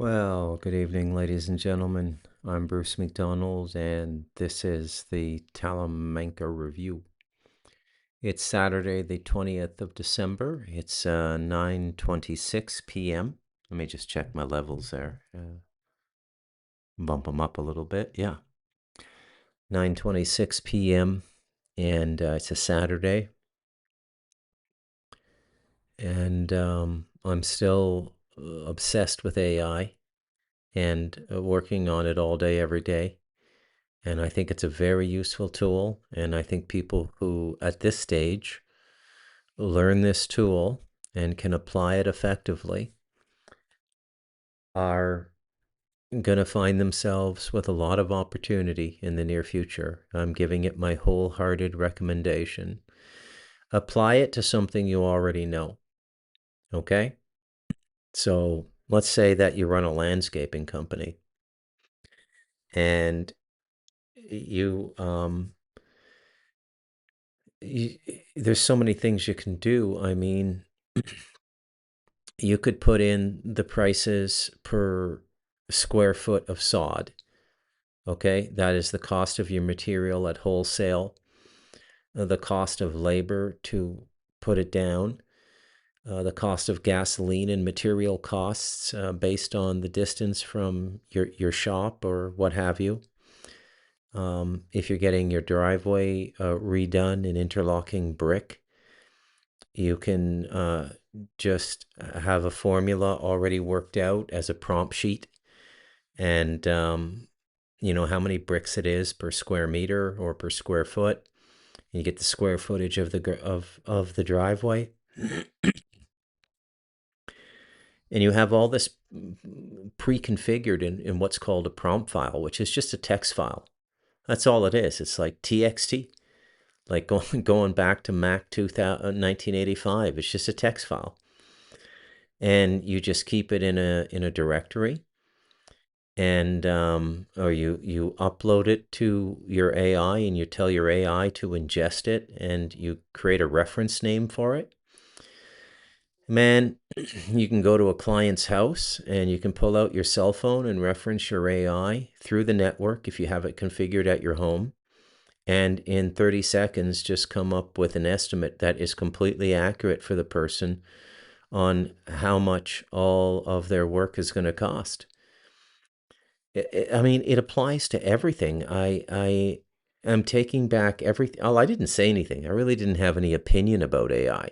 Well, good evening, ladies and gentlemen. I'm Bruce McDonald, and this is the Talamanca Review. It's Saturday, the 20th of December. It's 9:26 p.m. Let me just check my levels there. Bump them up a little bit. Yeah, 9:26 p.m. and it's a Saturday, and I'm still obsessed with AI and working on it all day, every day. And I think it's a very useful tool. And I think people who, at this stage, learn this tool and can apply it effectively are going to find themselves with a lot of opportunity in the near future. I'm giving it my wholehearted recommendation. Apply it to something you already know. Okay? So let's say that you run a landscaping company and you, you there's so many things you can do. I mean, you could put in the prices per square foot of sod. Okay, that is the cost of your material at wholesale, the cost of labor to put it down, the cost of gasoline and material costs based on the distance from your shop or what have you. If you're getting your driveway redone in interlocking brick, you can just have a formula already worked out as a prompt sheet, and you know how many bricks it is per square meter or per square foot. You get the square footage of the driveway, and you have all this pre-configured in what's called a prompt file, which is just a text file. That's all it is. It's like TXT, like going back to Mac 1985. It's just a text file, and you just keep it in a directory, and or you upload it to your AI, and you tell your AI to ingest it, and you create a reference name for it. Man, you can go to a client's house and you can pull out your cell phone and reference your AI through the network if you have it configured at your home, and in 30 seconds just come up with an estimate that is completely accurate for the person on how much all of their work is going to cost. I mean, it applies to everything. I am taking back everything. Oh, I didn't say anything. I really didn't have any opinion about AI.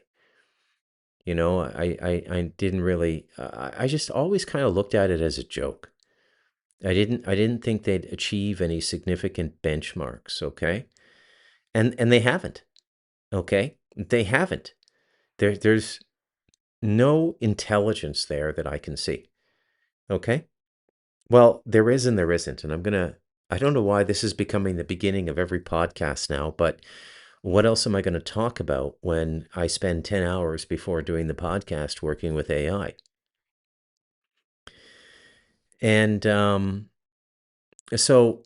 You know, I didn't really. I just always kind of looked at it as a joke. I didn't think they'd achieve any significant benchmarks. Okay, and they haven't. Okay, they haven't. There's no intelligence there that I can see. Okay. Well, there is and there isn't. And I don't know why this is becoming the beginning of every podcast now, but what else am I going to talk about when I spend 10 hours before doing the podcast working with AI? And so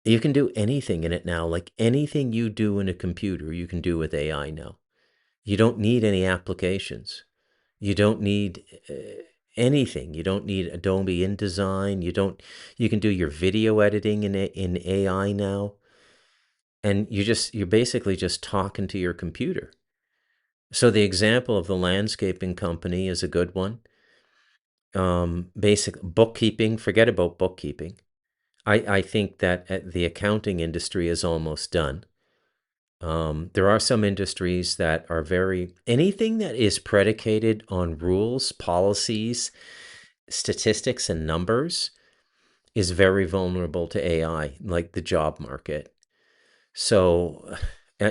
you can do anything in it now, like anything you do in a computer, you can do with AI now. You don't need any applications. You don't need anything. You don't need Adobe InDesign. You can do your video editing in AI now. And you're basically just talking to your computer. So the example of the landscaping company is a good one. Basic bookkeeping, forget about bookkeeping. I think that the accounting industry is almost done. There are some industries that are anything that is predicated on rules, policies, statistics, and numbers is very vulnerable to AI, like the job market. So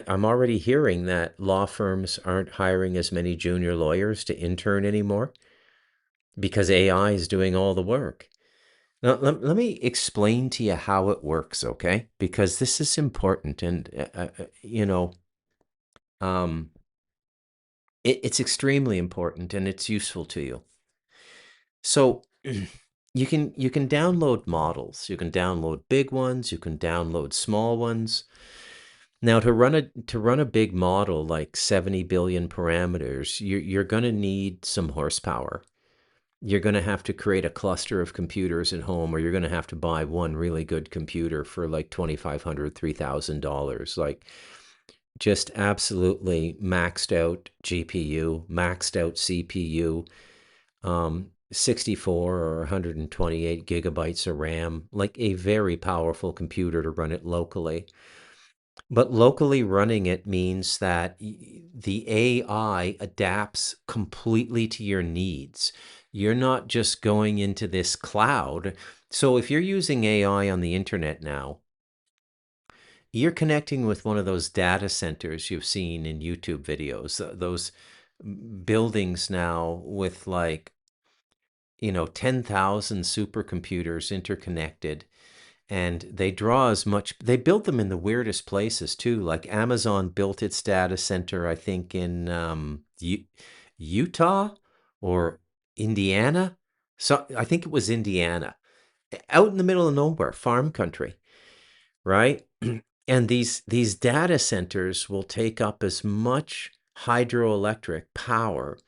I'm already hearing that law firms aren't hiring as many junior lawyers to intern anymore because AI is doing all the work. Now, let me explain to you how it works, okay? Because this is important, and um, it's extremely important and it's useful to you. So you can download models. You can download big ones. You can download small ones. Now, to run a big model like 70 billion parameters, you're going to need some horsepower. you're going to have to create a cluster of computers at home, or you're going to have to buy one really good computer for like $2,500, $3,000. Like just absolutely maxed out GPU, maxed out CPU, 64 or 128 gigabytes of RAM, like a very powerful computer to run it locally. But locally running it means that the AI adapts completely to your needs. You're not just going into this cloud. So if you're using AI on the internet now, you're connecting with one of those data centers you've seen in YouTube videos, those buildings now with like, 10,000 supercomputers interconnected, and they build them in the weirdest places too. Like Amazon built its data center, I think in Utah or Indiana. So I think it was Indiana, out in the middle of nowhere, farm country, right? And these data centers will take up as much hydroelectric power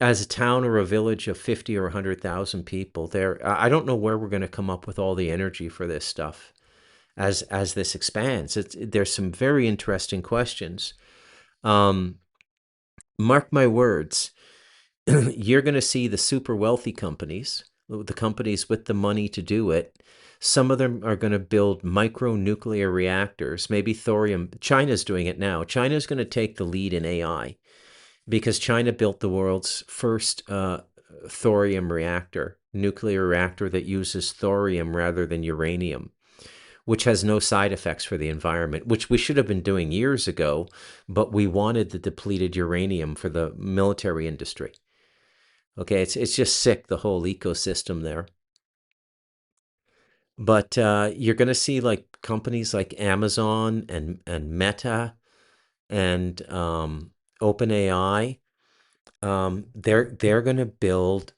as a town or a village of 50 or 100,000 people. I don't know where we're going to come up with all the energy for this stuff as this expands. There's some very interesting questions. Um, Mark my words, you're going to see the super wealthy companies, the companies with the money to do it. Some of them are going to build micro-nuclear reactors, maybe thorium. China's doing it now. China's going to take the lead in AI because China built the world's first thorium reactor, nuclear reactor that uses thorium rather than uranium, which has no side effects for the environment, which we should have been doing years ago, but we wanted the depleted uranium for the military industry. Okay, it's just sick, the whole ecosystem there. But you're going to see like companies like Amazon and Meta and OpenAI. They're going to build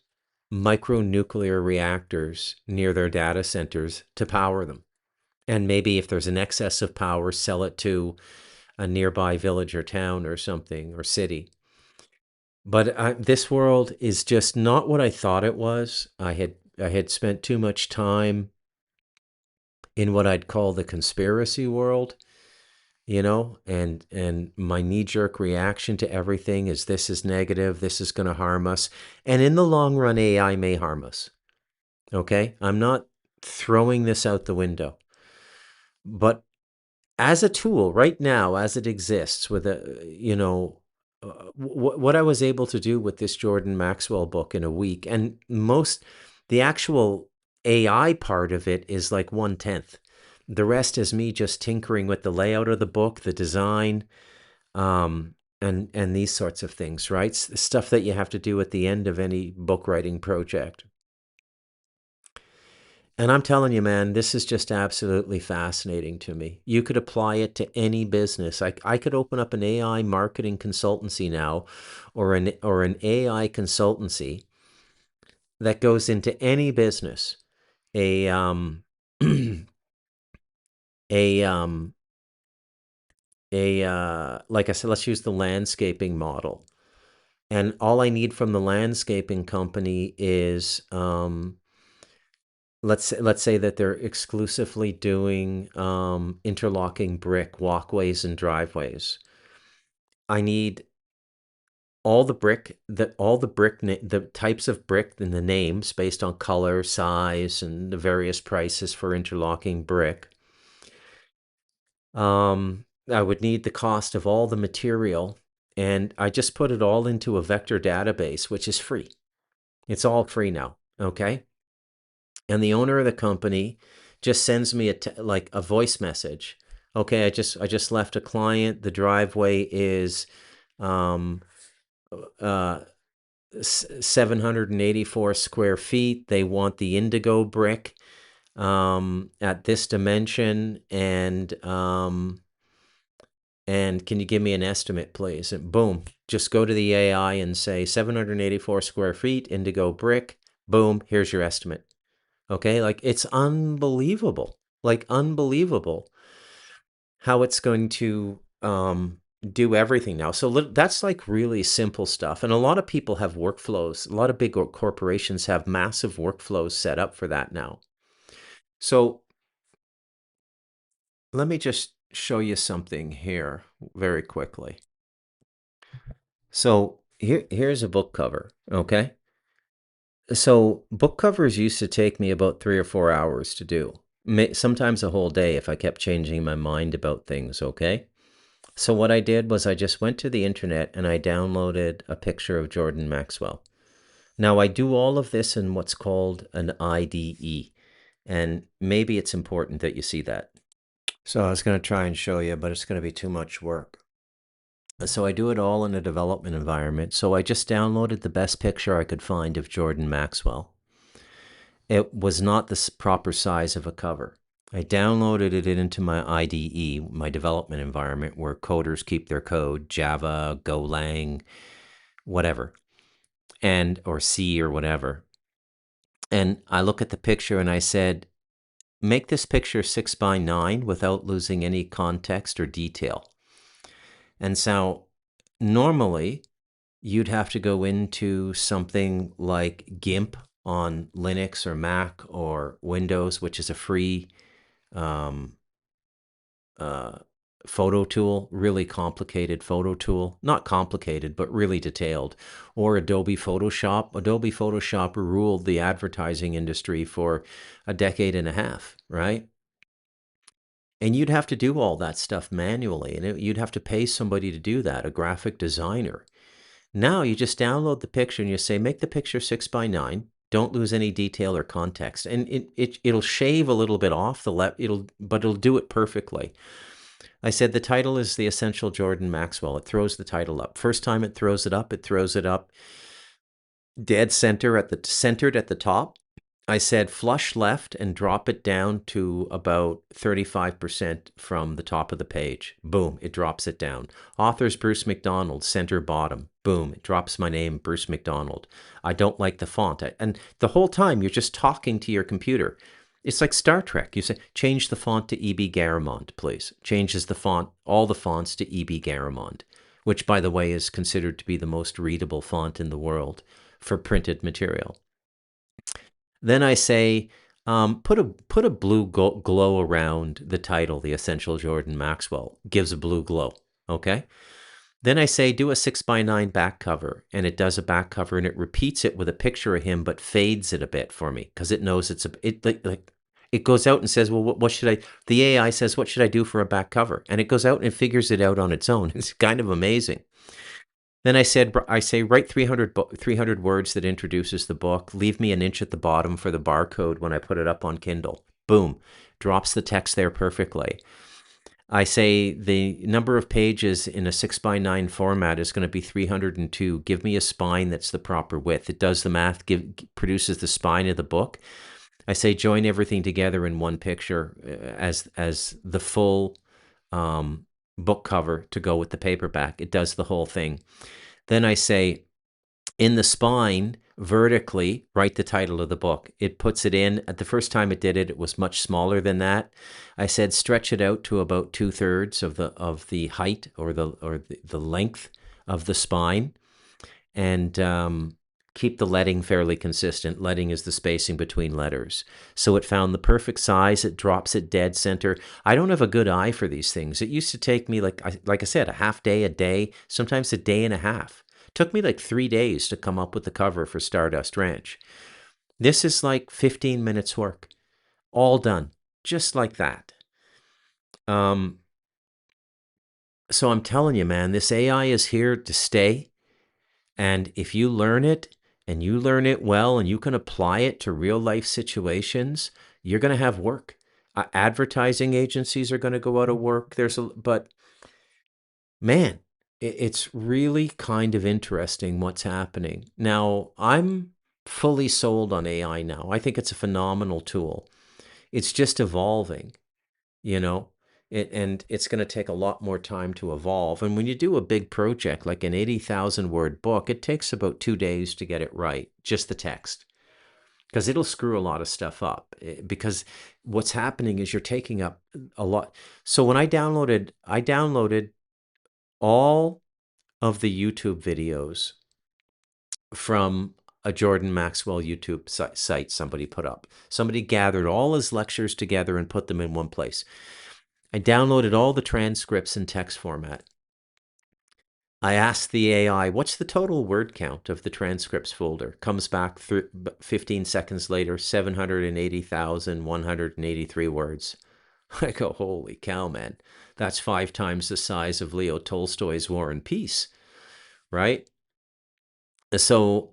micronuclear reactors near their data centers to power them. And maybe if there's an excess of power, sell it to a nearby village or town or something or city. But this world is just not what I thought it was. I had spent too much time in what I'd call the conspiracy world, and my knee-jerk reaction to everything is this is negative, this is going to harm us. And in the long run, AI may harm us. Okay? I'm not throwing this out the window. But as a tool right now, as it exists, with what I was able to do with this Jordan Maxwell book in a week, and the actual AI part of it is like 1/10. The rest is me just tinkering with the layout of the book, the design, and these sorts of things, right? Stuff that you have to do at the end of any book writing project. And I'm telling you, man, this is just absolutely fascinating to me. You could apply it to any business. I could open up an AI marketing consultancy now, or an AI consultancy that goes into any business. A a like I said, let's use the landscaping model. And all I need from the landscaping company is let's say that they're exclusively doing interlocking brick walkways and driveways. I need the types of brick and the names based on color, size, and the various prices for interlocking brick. I would need the cost of all the material, and I just put it all into a vector database, which is free. It's all free now, okay? And the owner of the company just sends me like a voice message. Okay, I just left a client. The driveway is 784 square feet. They want the indigo brick at this dimension, and can you give me an estimate, please? And boom, just go to the AI and say 784 square feet, indigo brick. Boom, here's your estimate. Okay, like it's unbelievable, like unbelievable how it's going to do everything now. So that's like really simple stuff. And a lot of people have workflows. A lot of big corporations have massive workflows set up for that now. So let me just show you something here very quickly. So here's a book cover, okay? So book covers used to take me about 3 or 4 hours to do. Sometimes a whole day if I kept changing my mind about things, okay? So what I did was I just went to the internet and I downloaded a picture of Jordan Maxwell. Now I do all of this in what's called an IDE, and maybe it's important that you see that. So I was going to try and show you, but it's going to be too much work. So I do it all in a development environment. So I just downloaded the best picture I could find of Jordan Maxwell. It was not the proper size of a cover. I downloaded it into my IDE, my development environment, where coders keep their code, Java, Golang, whatever, or C or whatever. And I look at the picture and I said, make this picture 6x9 without losing any context or detail. And so normally you'd have to go into something like GIMP on Linux or Mac or Windows, which is a free photo tool, really complicated photo tool, not complicated, but really detailed, or Adobe Photoshop. Adobe Photoshop ruled the advertising industry for a decade and a half, right? And you'd have to do all that stuff manually, and you'd have to pay somebody to do that, a graphic designer. Now you just download the picture and you say, make the picture 6x9. Don't lose any detail or context, and it'll shave a little bit off the but it'll do it perfectly. I said the title is The Essential Jordan Maxwell. It throws the title up. First time it throws it up dead centered at the top. I said flush left and drop it down to about 35% from the top of the page. Boom, it drops it down. Author's Bruce McDonald, center bottom. Boom, it drops my name, Bruce McDonald. I don't like the font. And the whole time you're just talking to your computer. It's like Star Trek. You say, change the font to E.B. Garamond, please. Changes the font, all the fonts to E.B. Garamond, which, by the way, is considered to be the most readable font in the world for printed material. Then I say, put a blue glow around the title, The Essential Jordan Maxwell. Gives a blue glow, okay? Then I say, do a 6x9 back cover, and it does a back cover, and it repeats it with a picture of him, but fades it a bit for me because it knows it goes out and says, well, what should I? The AI says, what should I do for a back cover? And it goes out and figures it out on its own. It's kind of amazing. Then I say, write 300 words that introduces the book. Leave me an inch at the bottom for the barcode when I put it up on Kindle. Boom, drops the text there perfectly. I say the number of pages in a 6x9 format is going to be 302. Give me a spine that's the proper width. It does the math, produces the spine of the book. I say join everything together in one picture as the full book cover to go with the paperback. It does the whole thing. Then I say, in the spine, vertically, write the title of the book. It puts it in. At the first time it did it, it was much smaller than that. I said, stretch it out to about 2/3 of the height or the length of the spine, and keep the leading fairly consistent. Leading is the spacing between letters. So it found the perfect size. It drops it dead center. I don't have a good eye for these things. It used to take me, like I said, a half day, a day, sometimes a day and a half. It took me like 3 days to come up with the cover for Stardust Ranch. This is like 15 minutes work, all done, just like that. So I'm telling you, man, this AI is here to stay. And if you learn it, and you learn it well, and you can apply it to real life situations, you're going to have work. Advertising agencies are going to go out of work. But man, it's really kind of interesting what's happening. Now, I'm fully sold on AI now. I think it's a phenomenal tool. It's just evolving, you know, and it's going to take a lot more time to evolve. And when you do a big project like an 80,000 word book, it takes about 2 days to get it right, just the text, because it'll screw a lot of stuff up. Because what's happening is you're taking up a lot. So when I downloaded all of the YouTube videos from a Jordan Maxwell YouTube site somebody put up. Somebody gathered all his lectures together and put them in one place. I downloaded all the transcripts in text format. I asked the AI, what's the total word count of the transcripts folder? Comes back 15 seconds later, 780,183 words. I go, holy cow, man. That's 5 times the size of Leo Tolstoy's War and Peace, right? So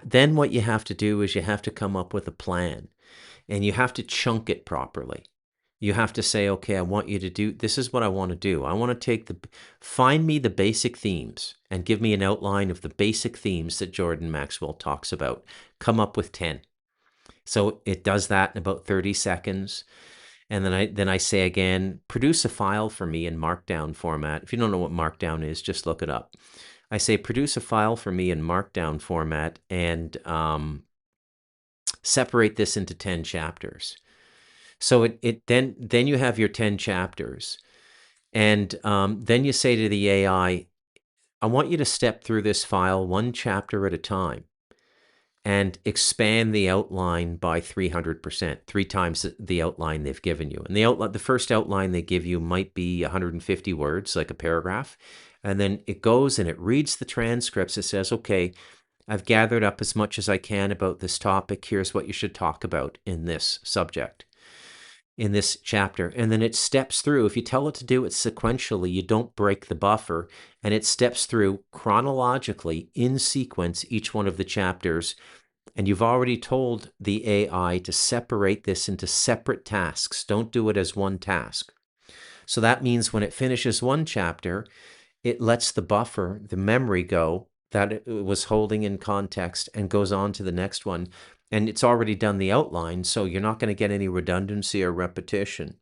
then what you have to do is you have to come up with a plan, and you have to chunk it properly. You have to say, okay, I want you to do, this is what I want to do. I want to find me the basic themes and give me an outline of the basic themes that Jordan Maxwell talks about. Come up with 10. So it does that in about 30 seconds. And then I say again, produce a file for me in Markdown format. If you don't know what Markdown is, just look it up. I say, produce a file for me in Markdown format and separate this into 10 chapters. So then you have your 10 chapters. And then you say to the AI, I want you to step through this file one chapter at a time and expand the outline by 300%, 3 times the outline they've given you. And the first outline they give you might be 150 words, like a paragraph. And then it goes and it reads the transcripts. It says, okay, I've gathered up as much as I can about this topic. Here's what you should talk about in this subject, in this chapter. And then it steps through. If you tell it to do it sequentially, you don't break the buffer. And it steps through chronologically in sequence each one of the chapters. And you've already told the AI to separate this into separate tasks. Don't do it as one task. So that means when it finishes one chapter, it lets the buffer, the memory go that it was holding in context and goes on to the next one. And it's already done the outline, so you're not going to get any redundancy or repetition.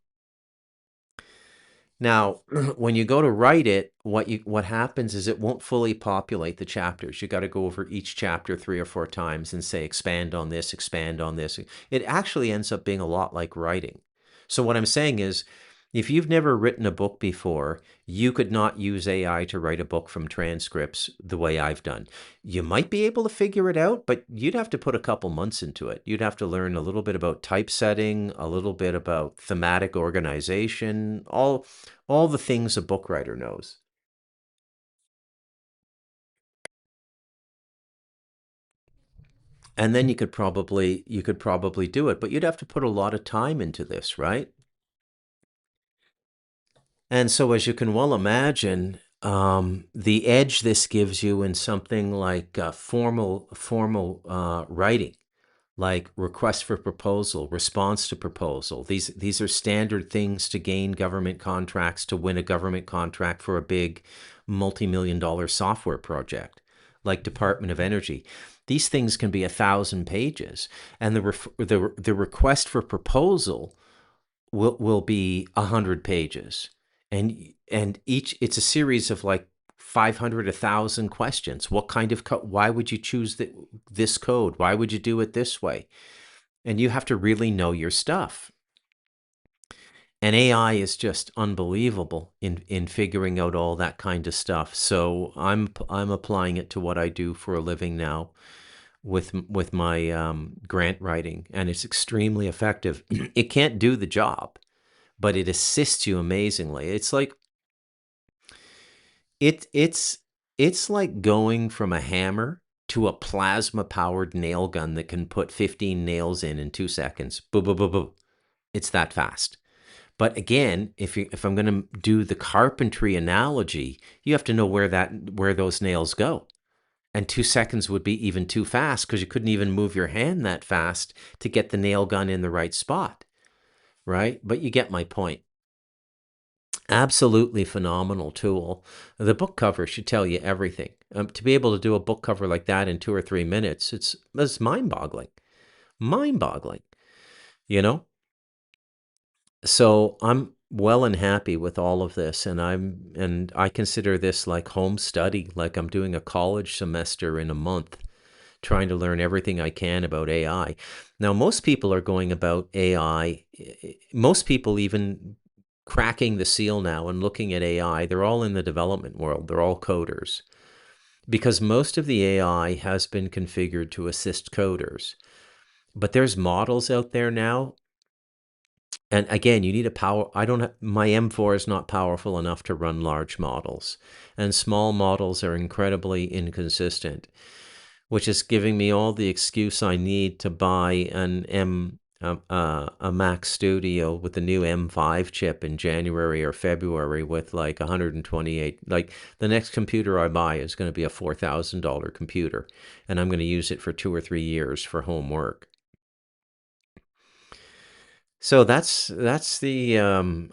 Now, when you go to write it, what happens is it won't fully populate the chapters. You got to go over each chapter 3 or 4 times and say, expand on this, expand on this. It actually ends up being a lot like writing. So what I'm saying is, if you've never written a book before, you could not use AI to write a book from transcripts the way I've done. You might be able to figure it out, but you'd have to put a couple months into it. You'd have to learn a little bit about typesetting, a little bit about thematic organization, all the things a book writer knows. And then you could probably do it, but you'd have to put a lot of time into this, right? And so, as you can well imagine, the edge this gives you in something like formal writing, like request for proposal, response to proposal. These are standard things to gain government contracts, to win a government contract for a big multi-million-dollar software project, like Department of Energy. These things can be 1,000 pages, and the request for proposal will be 100 pages, and it's a series of like 500, 1,000 questions. What kind of why would you choose this code? Why would you do it this way? And you have to really know your stuff. And AI is just unbelievable in figuring out all that kind of stuff. So I'm applying it to what I do for a living now with my grant writing, and it's extremely effective. It can't do the job, but it assists you amazingly. It's like it's like going from a hammer to a plasma powered nail gun that can put 15 nails in 2 seconds. Boo, boo, boo, boo. It's that fast. But again, if I'm going to do the carpentry analogy, you have to know where those nails go. And 2 seconds would be even too fast, because you couldn't even move your hand that fast to get the nail gun in the right spot, right? But you get my point. Absolutely phenomenal tool. The book cover should tell you everything. To be able to do a book cover like that in 2 or 3 minutes, it's mind-boggling. Mind-boggling, you know? So I'm well and happy with all of this, and I consider this like home study, like I'm doing a college semester in a month, trying to learn everything I can about AI. Now, most people are going about AI. Most people even cracking the seal now and looking at AI, they're all in the development world. They're all coders because most of the AI has been configured to assist coders. But there's models out there now. And again, you need a power. My M4 is not powerful enough to run large models. And small models are incredibly inconsistent, which is giving me all the excuse I need to buy a Mac Studio with the new M5 chip in January or February with like 128. Like the next computer I buy is going to be a $4,000 computer, and I'm going to use it for 2 or 3 years for homework. So that's the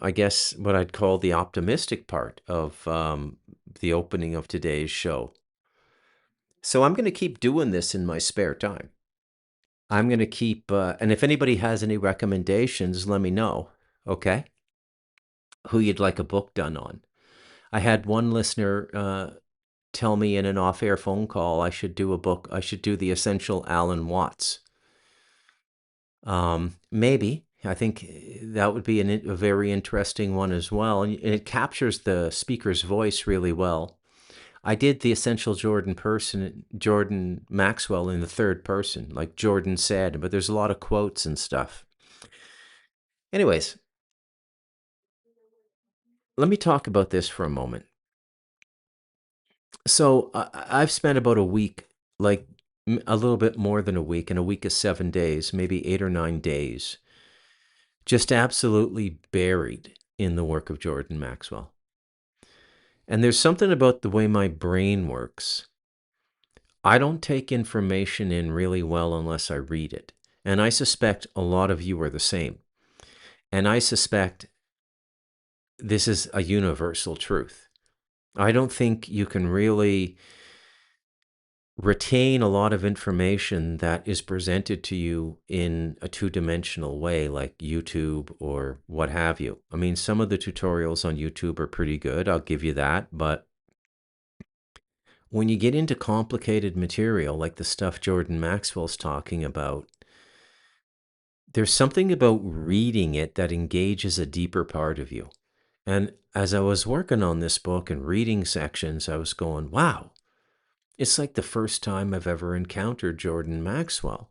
I guess what I'd call the optimistic part of the opening of today's show. So I'm going to keep doing this in my spare time. I'm going to keep, and if anybody has any recommendations, let me know, okay? Who you'd like a book done on. I had one listener tell me in an off-air phone call I should do a book, I should do the Essential Alan Watts. Maybe. I think that would be a very interesting one as well. And it captures the speaker's voice really well. I did the Essential Jordan Maxwell in the third person, like Jordan said, but there's a lot of quotes and stuff. Anyways, let me talk about this for a moment. So I've spent about a week, like a little bit more than a week, and a week is 7 days, maybe 8 or 9 days, just absolutely buried in the work of Jordan Maxwell. And there's something about the way my brain works. I don't take information in really well unless I read it. And I suspect a lot of you are the same. And I suspect this is a universal truth. I don't think you can really retain a lot of information that is presented to you in a two-dimensional way, like YouTube or what have you. I mean, some of the tutorials on YouTube are pretty good, I'll give you that, but when you get into complicated material like the stuff Jordan Maxwell's talking about, there's something about reading it that engages a deeper part of you. And as I was working on this book and reading sections, I was going, wow, it's like the first time I've ever encountered Jordan Maxwell.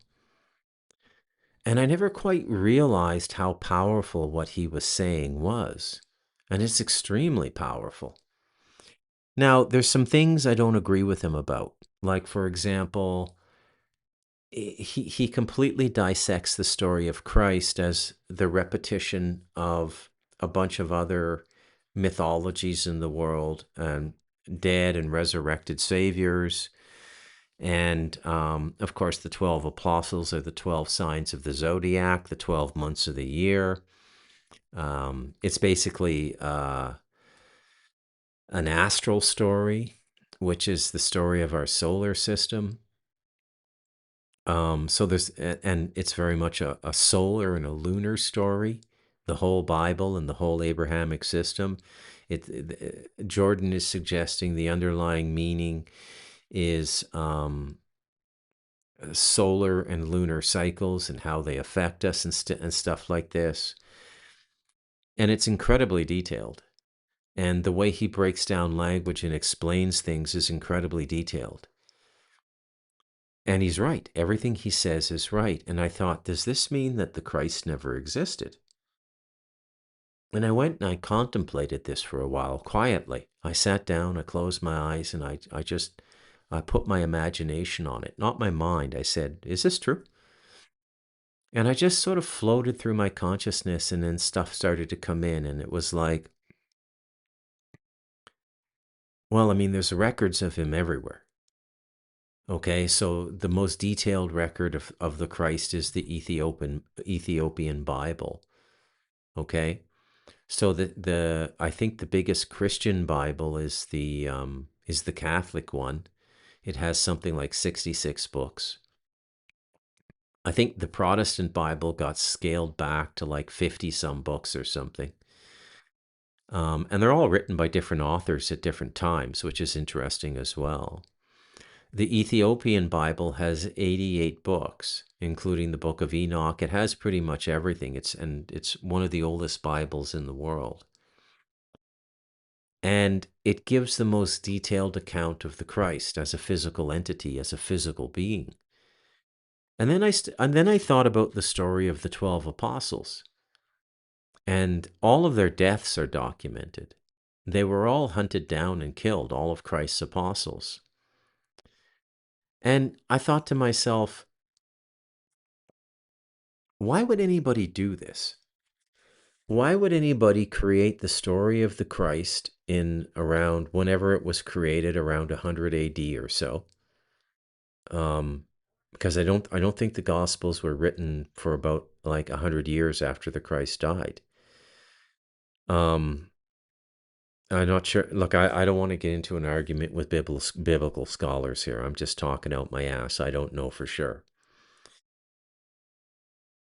And I never quite realized how powerful what he was saying was. And it's extremely powerful. Now, there's some things I don't agree with him about. Like, for example, he completely dissects the story of Christ as the repetition of a bunch of other mythologies in the world, and dead and resurrected saviors. And of course, the 12 apostles are the 12 signs of the zodiac, the 12 months of the year. It's basically an astral story, which is the story of our solar system. So and it's very much a solar and a lunar story, the whole Bible and the whole Abrahamic system. Jordan is suggesting the underlying meaning is solar and lunar cycles and how they affect us and stuff like this. And it's incredibly detailed. And the way he breaks down language and explains things is incredibly detailed. And he's right. Everything he says is right. And I thought, does this mean that the Christ never existed? And I went and I contemplated this for a while quietly. I sat down, I closed my eyes, and I put my imagination on it, not my mind. I said, is this true? And I just sort of floated through my consciousness, and then stuff started to come in, and it was like, well, I mean, there's records of him everywhere. Okay, so the most detailed record of the Christ is the Ethiopian Bible. Okay, so I think the biggest Christian Bible is the Catholic one. It has something like 66 books. I think the Protestant Bible got scaled back to like 50 some books or something. And they're all written by different authors at different times, which is interesting as well. The Ethiopian Bible has 88 books, including the Book of Enoch. It has pretty much everything. It's one of the oldest Bibles in the world. And it gives the most detailed account of the Christ as a physical entity, as a physical being. And then I thought about the story of the 12 apostles, and all of their deaths are documented. They were all hunted down and killed, all of Christ's apostles. And I thought to myself, why would anybody do this? Why would anybody create the story of the Christ in around whenever it was created, around 100 AD or so? Because I don't think the Gospels were written for about like 100 years after the Christ died. Um, I'm not sure. Look, I don't want to get into an argument with biblical scholars here. I'm just talking out my ass. I don't know for sure.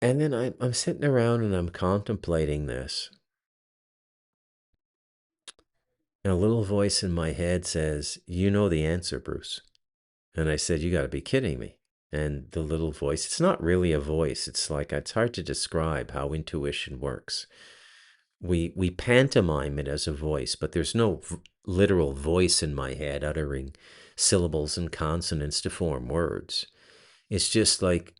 And then I'm sitting around and I'm contemplating this. And a little voice in my head says, "You know the answer, Bruce." And I said, "You got to be kidding me." And the little voice, it's not really a voice. It's hard to describe how intuition works. We pantomime it as a voice, but there's no literal voice in my head uttering syllables and consonants to form words. It's just like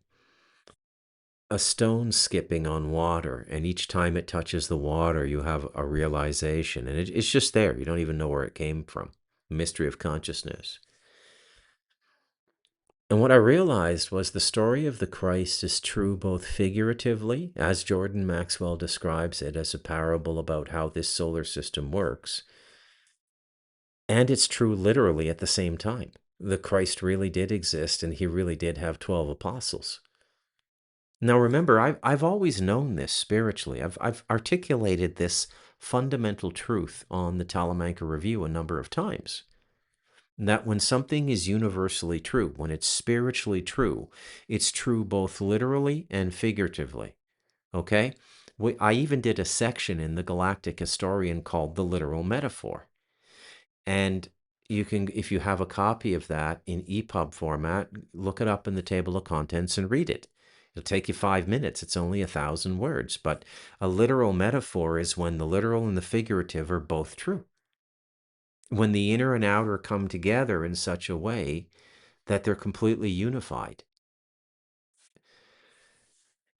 a stone skipping on water, and each time it touches the water, you have a realization, and it's just there. You don't even know where it came from. Mystery of consciousness. And what I realized was the story of the Christ is true both figuratively, as Jordan Maxwell describes it as a parable about how this solar system works, and it's true literally at the same time. The Christ really did exist, and he really did have 12 apostles. Now remember, I've always known this spiritually. I've articulated this fundamental truth on the Talamanca Review a number of times. That when something is universally true, when it's spiritually true, it's true both literally and figuratively. Okay? I even did a section in the Galactic Historian called The Literal Metaphor. And you can, if you have a copy of that in EPUB format, look it up in the table of contents and read it. It'll take you 5 minutes. It's only 1,000 words. But a literal metaphor is when the literal and the figurative are both true. When the inner and outer come together in such a way that they're completely unified.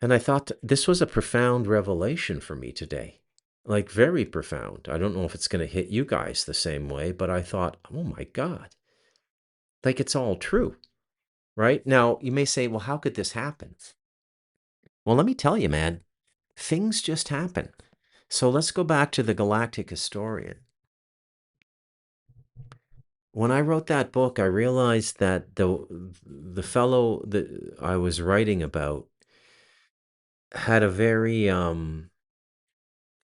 And I thought this was a profound revelation for me today. Like, very profound. I don't know if it's going to hit you guys the same way, but I thought, oh my God, like it's all true, right? Now, you may say, well, how could this happen? Well, let me tell you, man, things just happen. So let's go back to the Galactic Historian. When I wrote that book, I realized that the fellow that I was writing about had a very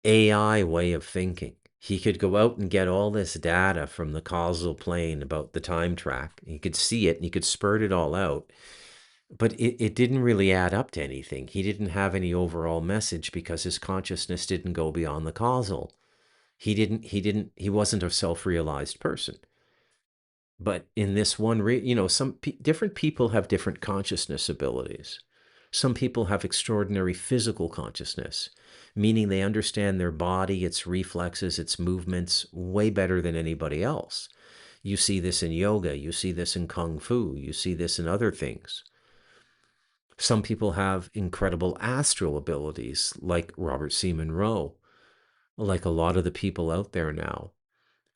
AI way of thinking. He could go out and get all this data from the causal plane about the time track. He could see it and he could spurt it all out. But it didn't really add up to anything. He didn't have any overall message because his consciousness didn't go beyond the causal. He wasn't a self-realized person. But in this one, some different people have different consciousness abilities. Some people have extraordinary physical consciousness, meaning they understand their body, its reflexes, its movements way better than anybody else. You see this in yoga, you see this in kung fu, you see this in other things. Some people have incredible astral abilities, like Robert C. Monroe, like a lot of the people out there now.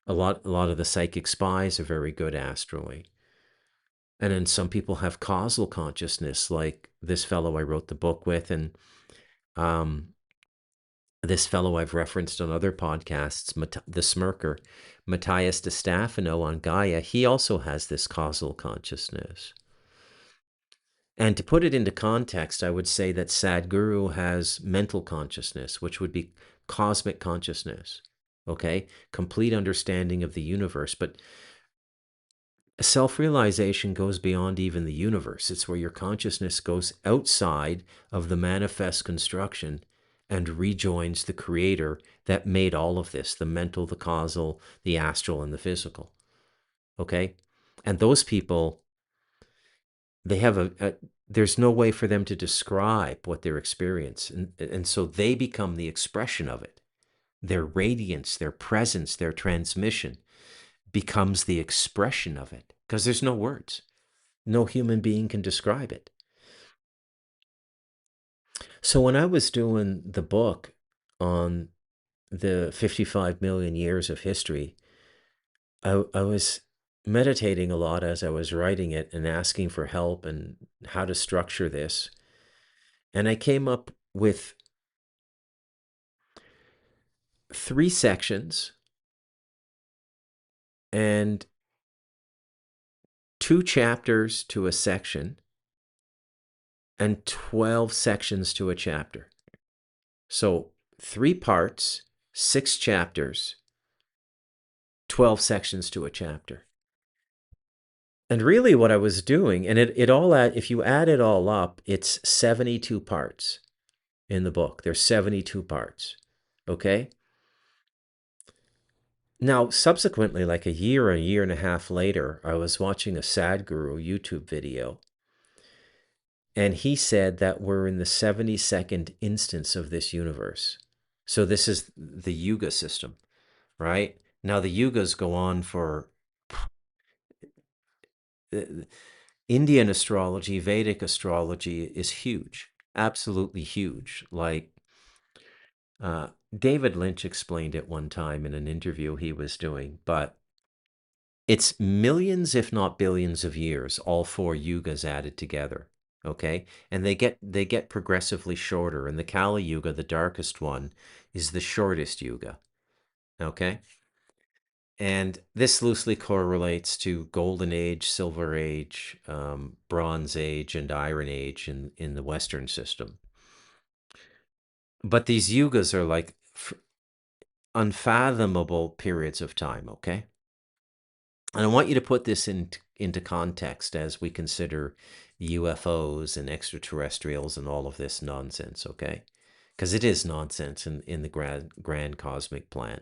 A lot of the psychic spies are very good astrally. And then some people have causal consciousness, like this fellow I wrote the book with, and um, this fellow I've referenced on other podcasts, the Smirker, Matthias de Stefano on Gaia. He also has this causal consciousness. And to put it into context, I would say that Sadhguru has mental consciousness, which would be cosmic consciousness, okay? Complete understanding of the universe. But self-realization goes beyond even the universe. It's where your consciousness goes outside of the manifest construction and rejoins the creator that made all of this, the mental, the causal, the astral, and the physical. Okay? And those people, they have there's no way for them to describe what their experience. And so they become the expression of it. their radiance, their presence, their transmission becomes the expression of it, because there's no words. No human being can describe it. So when I was doing the book on the 55 million years of history, I was meditating a lot as I was writing it and asking for help and how to structure this. And I came up with 3 sections and 2 chapters to a section and 12 sections to a chapter. So 3 parts, 6 chapters, 12 sections to a chapter. And really what I was doing, and it all if you add it all up, it's 72 parts in the book. There's 72 parts. Okay? Now, subsequently, like a year and a half later, I was watching a Sadhguru YouTube video, and he said that we're in the 72nd instance of this universe. So this is the Yuga system, right? Now, the Yugas go on for Indian astrology, Vedic astrology is huge, absolutely huge. Like David Lynch explained it one time in an interview he was doing, but it's millions, if not billions of years, all 4 yugas added together. Okay, and they get progressively shorter. And the Kali Yuga, the darkest one, is the shortest yuga. Okay, and this loosely correlates to Golden Age, Silver Age, Bronze Age, and Iron Age in the Western system. But these yugas are like unfathomable periods of time, okay? And I want you to put this into context as we consider UFOs and extraterrestrials and all of this nonsense, okay? Because it is nonsense in the grand cosmic plan.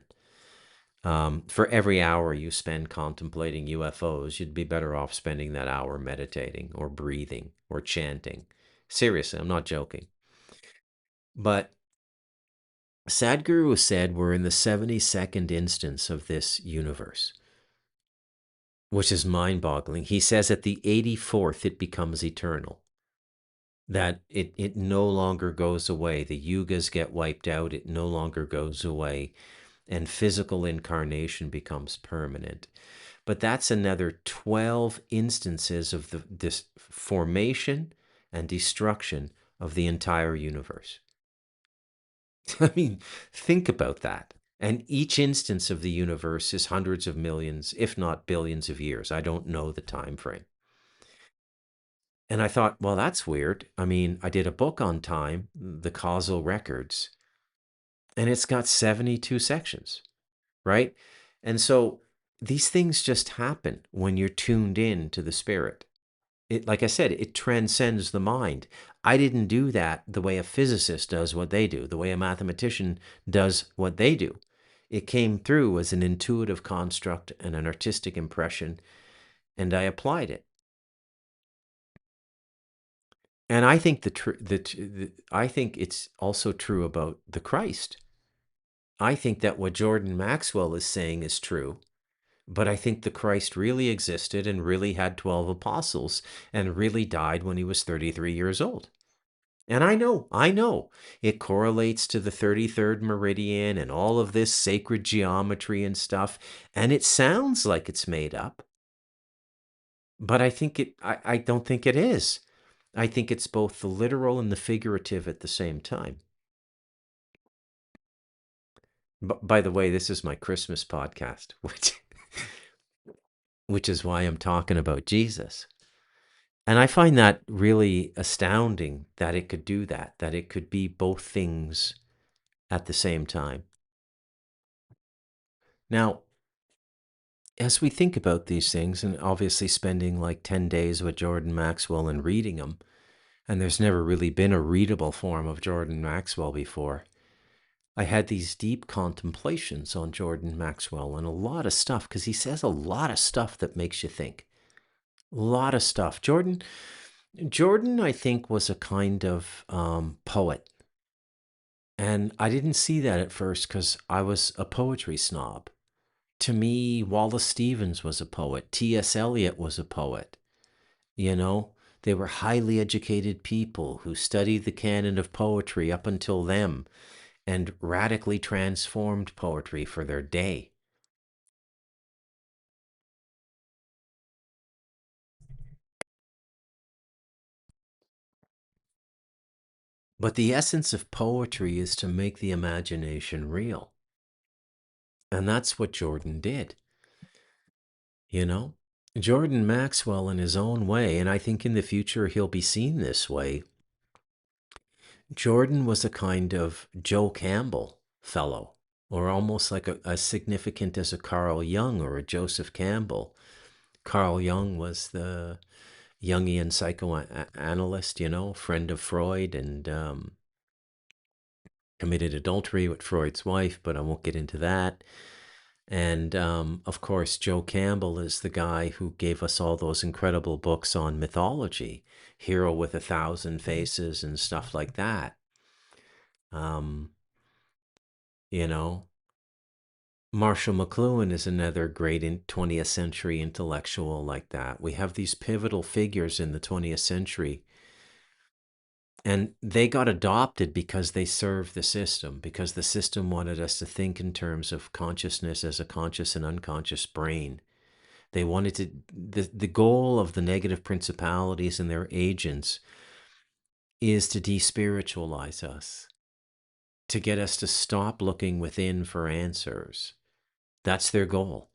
For every hour you spend contemplating UFOs, you'd be better off spending that hour meditating or breathing or chanting. Seriously, I'm not joking. But Sadhguru said we're in the 72nd instance of this universe, which is mind-boggling. He says at the 84th it becomes eternal, that it no longer goes away. The yugas get wiped out. It no longer goes away, and physical incarnation becomes permanent. But that's another 12 instances of this formation and destruction of the entire universe. I mean, think about that. And each instance of the universe is hundreds of millions, if not billions of years. I don't know the time frame. And I thought, well, that's weird. I mean, I did a book on time, The Causal Records, and it's got 72 sections, right? And so these things just happen when you're tuned in to the spirit. It, like I said, it transcends the mind. I didn't do that the way a physicist does what they do, the way a mathematician does what they do. It came through as an intuitive construct and an artistic impression, and I applied it. And I think I think it's also true about the Christ. I think that what Jordan Maxwell is saying is true, but I think the Christ really existed and really had 12 apostles and really died when he was 33 years old. And I know, it correlates to the 33rd meridian and all of this sacred geometry and stuff, and it sounds like it's made up. But I don't think it is. I think it's both the literal and the figurative at the same time. By the way, this is my Christmas podcast, which is why I'm talking about Jesus. And I find that really astounding that it could do that it could be both things at the same time. Now, as we think about these things, and obviously spending like 10 days with Jordan Maxwell and reading them, and there's never really been a readable form of Jordan Maxwell before, I had these deep contemplations on Jordan Maxwell and a lot of stuff, because he says a lot of stuff that makes you think. A lot of stuff. Jordan, I think, was a kind of poet. And I didn't see that at first because I was a poetry snob. To me, Wallace Stevens was a poet, T.S. Eliot was a poet. You know, they were highly educated people who studied the canon of poetry up until them and radically transformed poetry for their day. But the essence of poetry is to make the imagination real. And that's what Jordan did, you know? Jordan Maxwell, in his own way, and I think in the future he'll be seen this way, Jordan was a kind of Joe Campbell fellow, or almost like as significant as a Carl Jung or a Joseph Campbell. Carl Jung was the Jungian psychoanalyst, you know, friend of Freud, and committed adultery with Freud's wife, but I won't get into that. And of course, Joe Campbell is the guy who gave us all those incredible books on mythology, Hero with a Thousand Faces, and stuff like that. Um, you know, Marshall McLuhan is another great 20th century intellectual like that. We have these pivotal figures in the 20th century, and they got adopted because they served the system, because the system wanted us to think in terms of consciousness as a conscious and unconscious brain. They wanted to, the goal of the negative principalities and their agents is to despiritualize us, to get us to stop looking within for answers. That's their goal.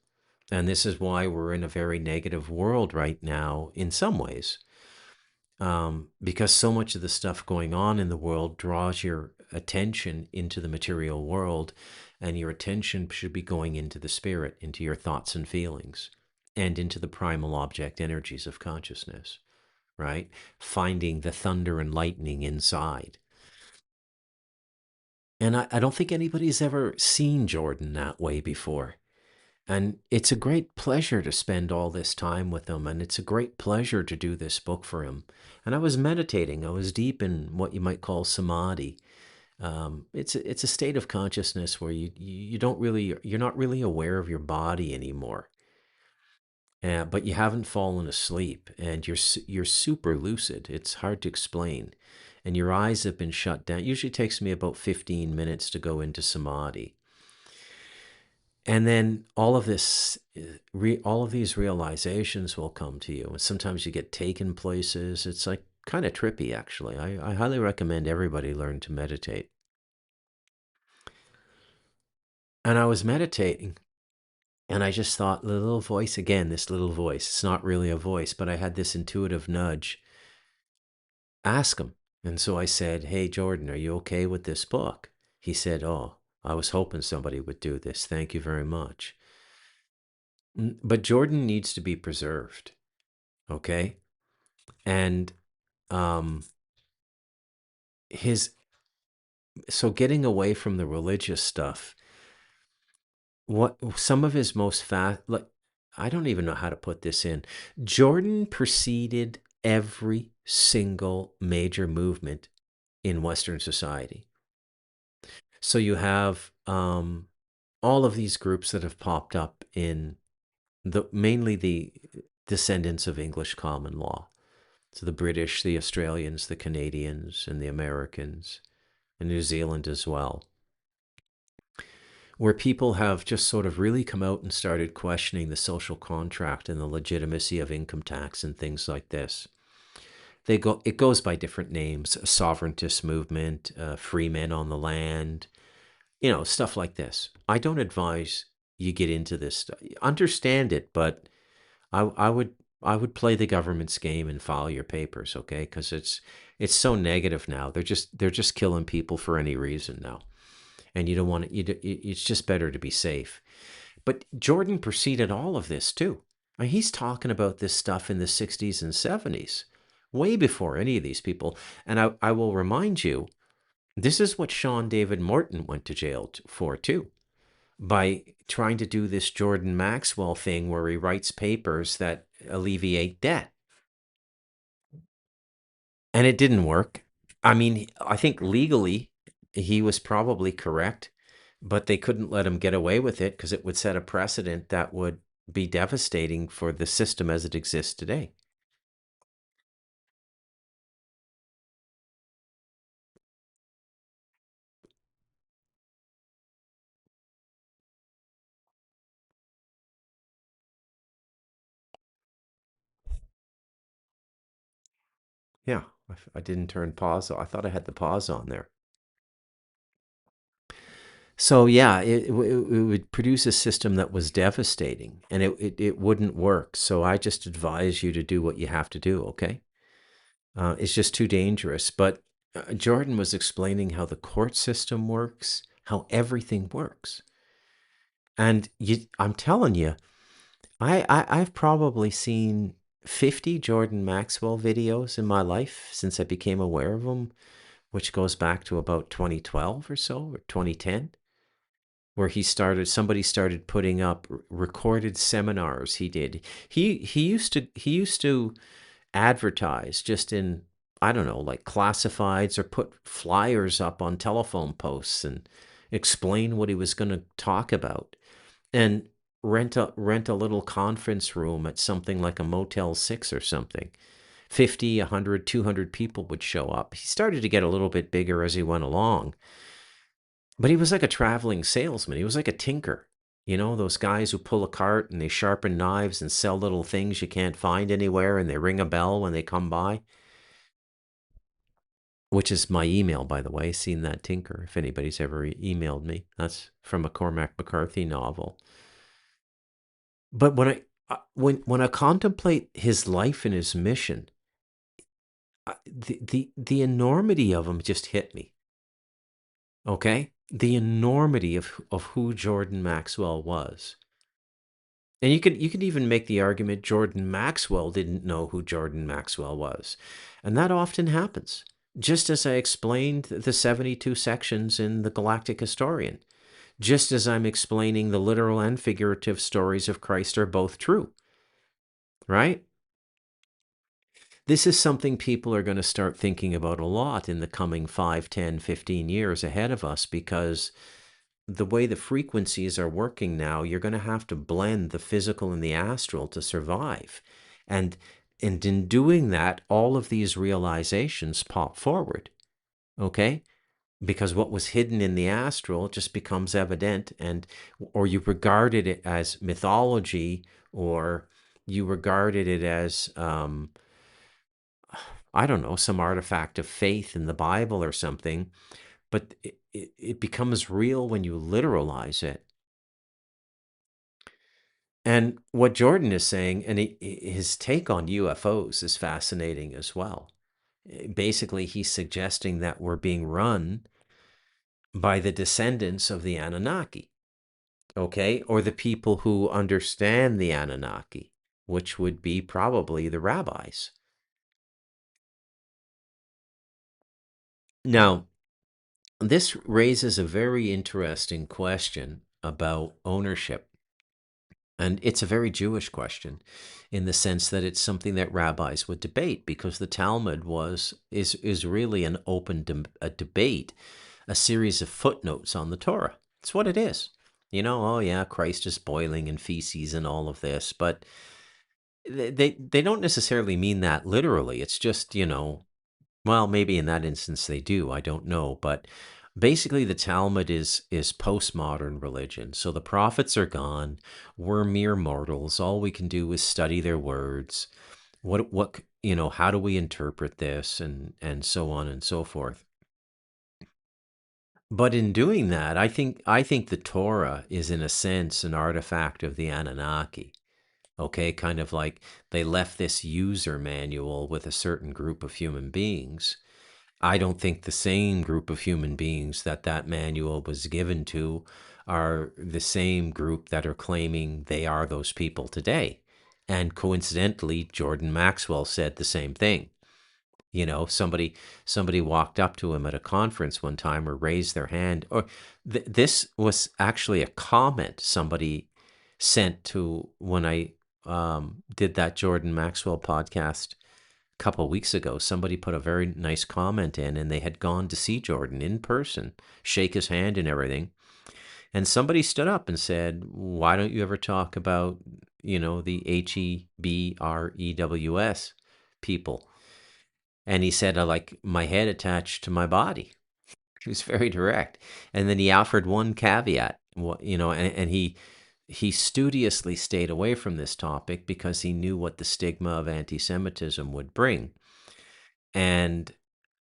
And this is why we're in a very negative world right now, in some ways, because so much of the stuff going on in the world draws your attention into the material world, and your attention should be going into the spirit, into your thoughts and feelings, and into the primal object energies of consciousness, right? Finding the thunder and lightning inside. And I don't think anybody's ever seen Jordan that way before. And it's a great pleasure to spend all this time with him. And it's a great pleasure to do this book for him. And I was meditating. I was deep in what you might call samadhi. It's a state of consciousness where you don't really, you're not really aware of your body anymore. But you haven't fallen asleep, and you're super lucid. It's hard to explain, and your eyes have been shut down. It usually takes me about 15 minutes to go into samadhi, and then all of these realizations will come to you. And sometimes you get taken places. It's like kind of trippy, actually. I highly recommend everybody learn to meditate. And I was meditating, and I just thought, the little voice again, this little voice. It's not really a voice, but I had this intuitive nudge. Ask him. And so I said, "Hey, Jordan, are you okay with this book?" He said, "Oh, I was hoping somebody would do this. Thank you very much." But Jordan needs to be preserved, okay? And um, his so getting away from the religious stuff, what some of his most fast, like, I don't even know how to put this in. Jordan preceded every single major movement in Western society. So you have all of these groups that have popped up in mainly the descendants of English common law. So the British, the Australians, the Canadians, and the Americans, and New Zealand as well, where people have just sort of really come out and started questioning the social contract and the legitimacy of income tax and things like this. It goes by different names: a sovereigntist movement, free men on the land, stuff like this. I don't advise you get into this stuff. Understand it, but I would play the government's game and file your papers, okay? Because it's so negative now. They're just killing people for any reason now, and you don't want to. It's just better to be safe. But Jordan preceded all of this too. I mean, he's talking about this stuff in the 60s and 70s, way before any of these people. And I will remind you, this is what Sean David Morton went to jail for too, by trying to do this Jordan Maxwell thing where he writes papers that alleviate debt. And it didn't work. I mean, I think legally he was probably correct, but they couldn't let him get away with it because it would set a precedent that would be devastating for the system as it exists today. Yeah, I didn't turn pause. I thought I had the pause on there. So yeah, it would produce a system that was devastating, and it wouldn't work. So I just advise you to do what you have to do. Okay, it's just too dangerous. But Jordan was explaining how the court system works, how everything works, and I'm telling you, I've probably seen 50 Jordan Maxwell videos in my life since I became aware of them, which goes back to about 2012 or so, or 2010, where somebody started putting up recorded seminars he did. He used to advertise just in, I don't know, like classifieds, or put flyers up on telephone posts and explain what he was going to talk about, and rent a little conference room at something like a Motel 6 or something. 50, 100, 200 people would show up. He started to get a little bit bigger as he went along, but he was like a traveling salesman. He was like a tinker. You know, those guys who pull a cart and they sharpen knives and sell little things you can't find anywhere, and they ring a bell when they come by, which is my email, by the way. Seen that tinker, if anybody's ever emailed me. That's from a Cormac McCarthy novel. But when I contemplate his life and his mission, the enormity of him just hit me. Okay, the enormity of who Jordan Maxwell was. And you could even make the argument Jordan Maxwell didn't know who Jordan Maxwell was. And that often happens. Just as I explained the 72 sections in the Galactic Historian, just as I'm explaining the literal and figurative stories of Christ are both true, right? This is something people are going to start thinking about a lot in the coming 5, 10, 15 years ahead of us, because the way the frequencies are working now, you're going to have to blend the physical and the astral to survive. And in doing that, all of these realizations pop forward, okay? Because what was hidden in the astral just becomes evident, or you regarded it as mythology, or you regarded it as I don't know, some artifact of faith in the Bible or something, but it becomes real when you literalize it. And what Jordan is saying, and his take on UFOs is fascinating as well. Basically, he's suggesting that we're being run by the descendants of the Anunnaki, okay? Or the people who understand the Anunnaki, which would be probably the rabbis. Now, this raises a very interesting question about ownership. And it's a very Jewish question, in the sense that it's something that rabbis would debate, because the Talmud is really an open a debate, a series of footnotes on the Torah. It's what it is. You know, oh yeah, Christ is boiling in feces and all of this, but they don't necessarily mean that literally. It's just, well, maybe in that instance they do. I don't know, but basically the Talmud is postmodern religion. So the prophets are gone. We're mere mortals. All we can do is study their words. What how do we interpret this, and so on and so forth. But in doing that, I think the Torah is, in a sense, an artifact of the Anunnaki. Okay, kind of like they left this user manual with a certain group of human beings. I don't think the same group of human beings that manual was given to are the same group that are claiming they are those people today. And coincidentally, Jordan Maxwell said the same thing. Somebody walked up to him at a conference one time, or raised their hand, or this was actually a comment somebody sent to when I did that Jordan Maxwell podcast couple of weeks ago, somebody put a very nice comment in, and they had gone to see Jordan in person, shake his hand and everything. And somebody stood up and said, "Why don't you ever talk about, the Hebrews people?" And he said, "I like my head attached to my body." He was very direct. And then he offered one caveat, and he studiously stayed away from this topic because he knew what the stigma of anti-Semitism would bring. And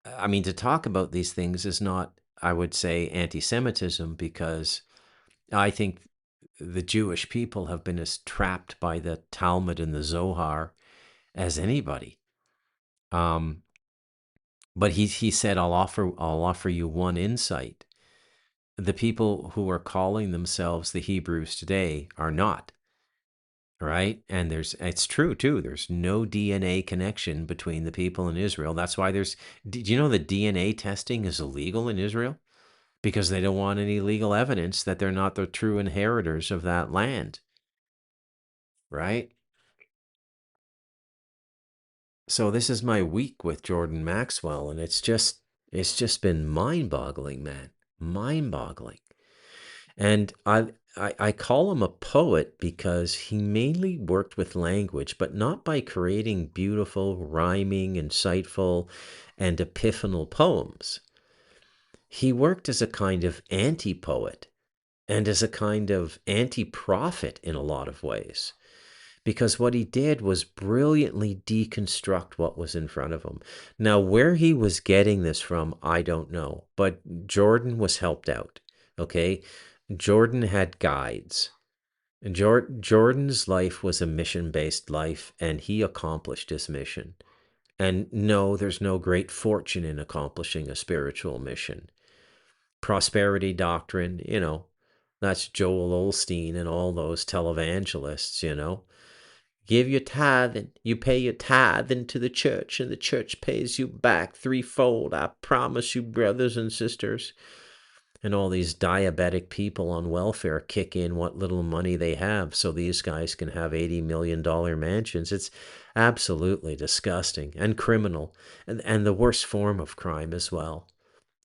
I mean, to talk about these things is not, I would say, anti-Semitism, because I think the Jewish people have been as trapped by the Talmud and the Zohar as anybody. But he said, I'll offer you one insight. The people who are calling themselves the Hebrews today are not, right? And it's true too. There's no DNA connection between the people in Israel. That's why did you know that DNA testing is illegal in Israel? Because they don't want any legal evidence that they're not the true inheritors of that land, right? So this is my week with Jordan Maxwell, and it's just been mind-boggling, man. Mind-boggling. And I call him a poet because he mainly worked with language, but not by creating beautiful, rhyming, insightful, and epiphanal poems. He worked as a kind of anti-poet and as a kind of anti-prophet in a lot of ways. Because what he did was brilliantly deconstruct what was in front of him. Now, where he was getting this from, I don't know, but Jordan was helped out. Okay. Jordan had guides. Jordan's life was a mission based life, and he accomplished his mission. And no, there's no great fortune in accomplishing a spiritual mission. Prosperity doctrine, that's Joel Osteen and all those televangelists. Give your tithe, and you pay your tithe into the church, and the church pays you back threefold. I promise you, brothers and sisters. And all these diabetic people on welfare kick in what little money they have so these guys can have $80 million mansions. It's absolutely disgusting and criminal, and the worst form of crime as well.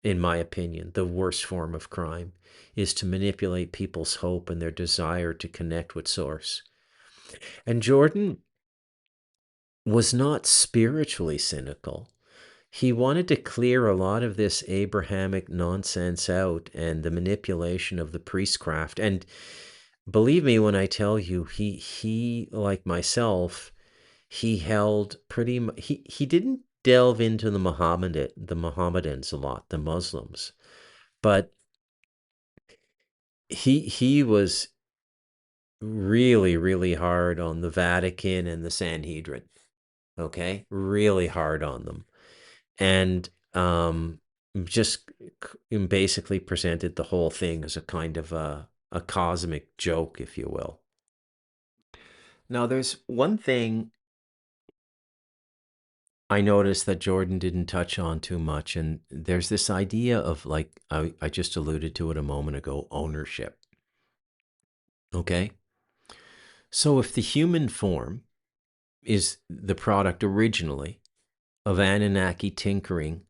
In my opinion, the worst form of crime is to manipulate people's hope and their desire to connect with Source. And Jordan was not spiritually cynical. He wanted to clear a lot of this Abrahamic nonsense out and the manipulation of the priestcraft. And believe me when I tell you, he like myself, he held he didn't delve into the Mohammedans a lot, the Muslims, but he was really, really hard on the Vatican and the Sanhedrin. Okay, really hard on them. And just basically presented the whole thing as a kind of a cosmic joke, if you will. Now, there's one thing I noticed that Jordan didn't touch on too much, and there's this idea of, like, I just alluded to it a moment ago, ownership. Okay? So if the human form is the product originally of Anunnaki tinkering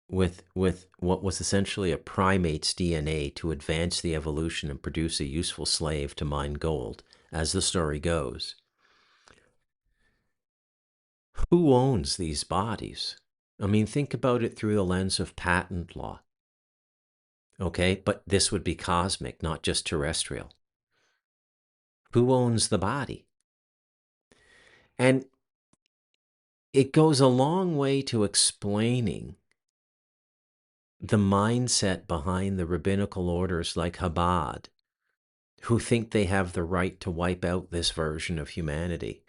with what was essentially a primate's DNA to advance the evolution and produce a useful slave to mine gold, as the story goes, who owns these bodies? I mean, think about it through the lens of patent law. Okay, but this would be cosmic, not just terrestrial. Who owns the body? And it goes a long way to explaining the mindset behind the rabbinical orders like Chabad, who think they have the right to wipe out this version of humanity.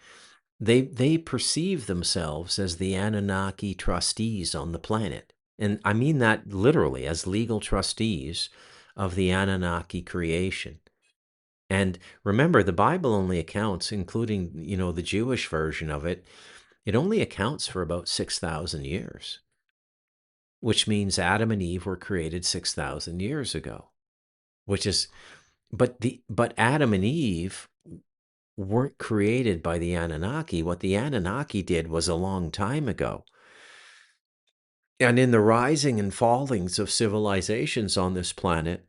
They perceive themselves as the Anunnaki trustees on the planet. And I mean that literally, as legal trustees of the Anunnaki creation. And remember, the Bible only accounts, including, the Jewish version of it, it only accounts for about 6,000 years, which means Adam and Eve were created 6,000 years ago, which is, but Adam and Eve weren't created by the Anunnaki. What the Anunnaki did was a long time ago. And in the rising and fallings of civilizations on this planet,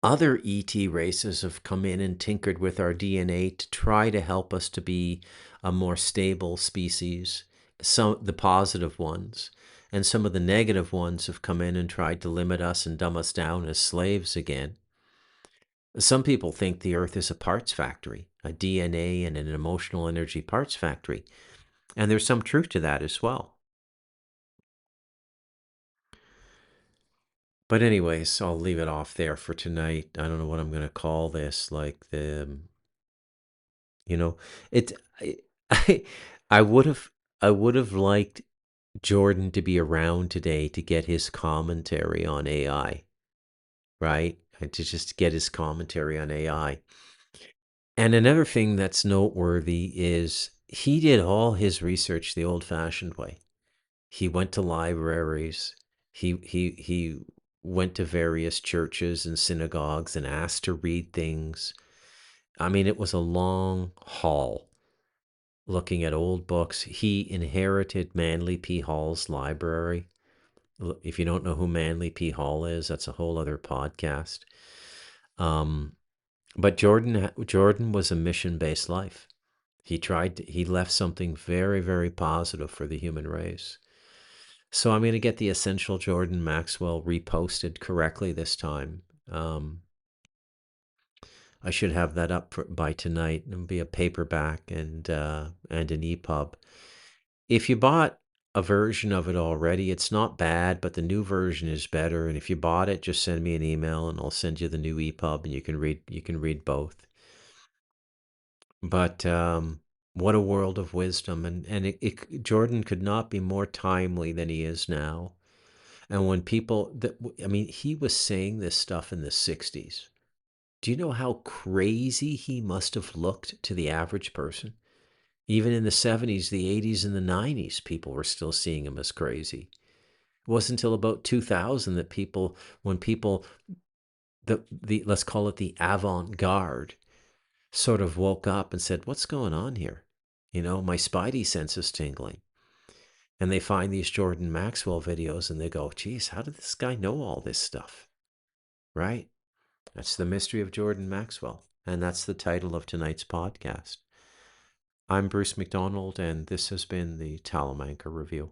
other ET races have come in and tinkered with our DNA to try to help us to be a more stable species. Some the positive ones, and some of the negative ones have come in and tried to limit us and dumb us down as slaves again. Some people think the Earth is a parts factory, a DNA and an emotional energy parts factory. And there's some truth to that as well. But anyways, I'll leave it off there for tonight. I don't know what I'm going to call this. Like you know, it. I, I would have, I would have liked Jordan to be around today to get his commentary on AI, right? And to just get his commentary on AI. And another thing that's noteworthy is he did all his research the old-fashioned way. He went to libraries. He went to various churches and synagogues and asked to read things. I mean, it was a long haul looking at old books. He inherited Manly P. Hall's library. If you don't know who Manly P. Hall is, that's a whole other podcast. But Jordan was a mission-based life. He left something very, very positive for the human race. So I'm going to get the Essential Jordan Maxwell reposted correctly this time. I should have that up by tonight. It'll be a paperback and an EPUB. If you bought a version of it already, it's not bad, but the new version is better. And if you bought it, just send me an email and I'll send you the new EPUB, and you can read both. But what a world of wisdom, and Jordan could not be more timely than he is now. And when I mean, he was saying this stuff in the 60s. Do you know how crazy he must have looked to the average person? Even in the 70s, the 80s, and the 90s, people were still seeing him as crazy. It wasn't until about 2000 that when people, let's call it the avant-garde, sort of woke up and said, what's going on here? My spidey sense is tingling. And they find these Jordan Maxwell videos and they go, geez, how did this guy know all this stuff? Right? That's the mystery of Jordan Maxwell. And that's the title of tonight's podcast. I'm Bruce McDonald, and this has been the Talamanca Review.